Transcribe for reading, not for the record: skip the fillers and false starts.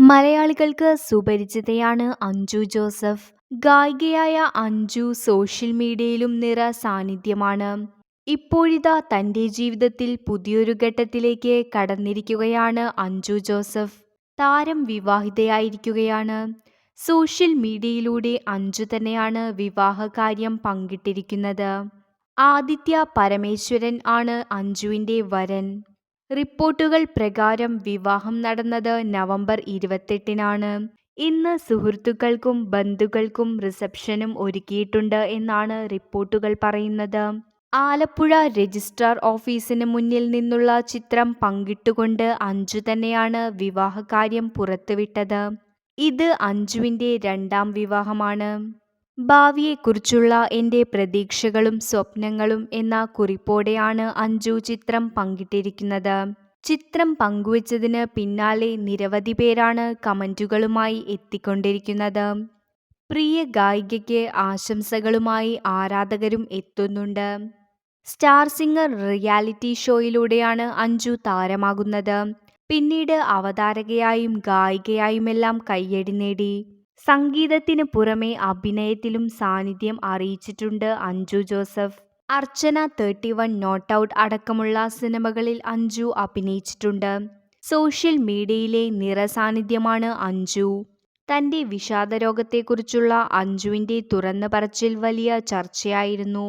മലയാളികൾക്ക് സുപരിചിതയാണ് Anju Joseph. ഗായികയായ Anju social മീഡിയയിലും നിറ സാന്നിധ്യമാണ്. ഇപ്പോഴിതാ തന്റെ ജീവിതത്തിൽ പുതിയൊരു ഘട്ടത്തിലേക്ക് കടന്നിരിക്കുകയാണ് അഞ്ജു ജോസഫ്. താരം വിവാഹിതയായിരിക്കുകയാണ്. സോഷ്യൽ മീഡിയയിലൂടെ അഞ്ജു തന്നെയാണ് വിവാഹകാര്യം പങ്കിട്ടിരിക്കുന്നത്. ആദിത്യ പരമേശ്വരൻ ആണ് അഞ്ജുവിന്റെ വരൻ. റിപ്പോർട്ടുകൾ പ്രകാരം വിവാഹം നടന്നത് നവംബർ 28-നാണ്. ഇന്ന് സുഹൃത്തുക്കൾക്കും ബന്ധുക്കൾക്കും റിസപ്ഷനും ഒരുക്കിയിട്ടുണ്ട് എന്നാണ് റിപ്പോർട്ടുകൾ പറയുന്നത്. ആലപ്പുഴ രജിസ്ട്രാർ ഓഫീസിന് മുന്നിൽ നിന്നുള്ള ചിത്രം പങ്കിട്ടുകൊണ്ട് അഞ്ജു തന്നെയാണ് വിവാഹകാര്യം പുറത്തുവിട്ടത്. ഇത് അഞ്ജുവിന്റെ രണ്ടാം വിവാഹമാണ്. ഭാവിയെക്കുറിച്ചുള്ള എൻ്റെ പ്രതീക്ഷകളും സ്വപ്നങ്ങളും എന്ന കുറിപ്പോടെയാണ് അഞ്ജു ചിത്രം പങ്കിട്ടിരിക്കുന്നത്. ചിത്രം പങ്കുവച്ചതിന് പിന്നാലെ നിരവധി പേരാണ് കമന്റുകളുമായി എത്തിക്കൊണ്ടിരിക്കുന്നത്. പ്രിയ ഗായികയ്ക്ക് ആശംസകളുമായി ആരാധകരും എത്തുന്നുണ്ട്. സ്റ്റാർ സിംഗർ റിയാലിറ്റി ഷോയിലൂടെയാണ് അഞ്ജു താരമാകുന്നത്. പിന്നീട് അവതാരകയായും ഗായികയായുമെല്ലാം കയ്യടി നേടി. സംഗീതത്തിന് പുറമെ അഭിനയത്തിലും സാന്നിധ്യം അറിയിച്ചിട്ടുണ്ട് അഞ്ജു ജോസഫ്. അർച്ചന 31, നോട്ട് ഔട്ട് അടക്കമുള്ള സിനിമകളിൽ അഞ്ജു അഭിനയിച്ചിട്ടുണ്ട്. സോഷ്യൽ മീഡിയയിലെ നിറസാന്നിധ്യമാണ് അഞ്ജു. തന്റെ വിഷാദരോഗത്തെക്കുറിച്ചുള്ള അഞ്ജുവിന്റെ തുറന്നു പറച്ചിൽ വലിയ ചർച്ചയായിരുന്നു.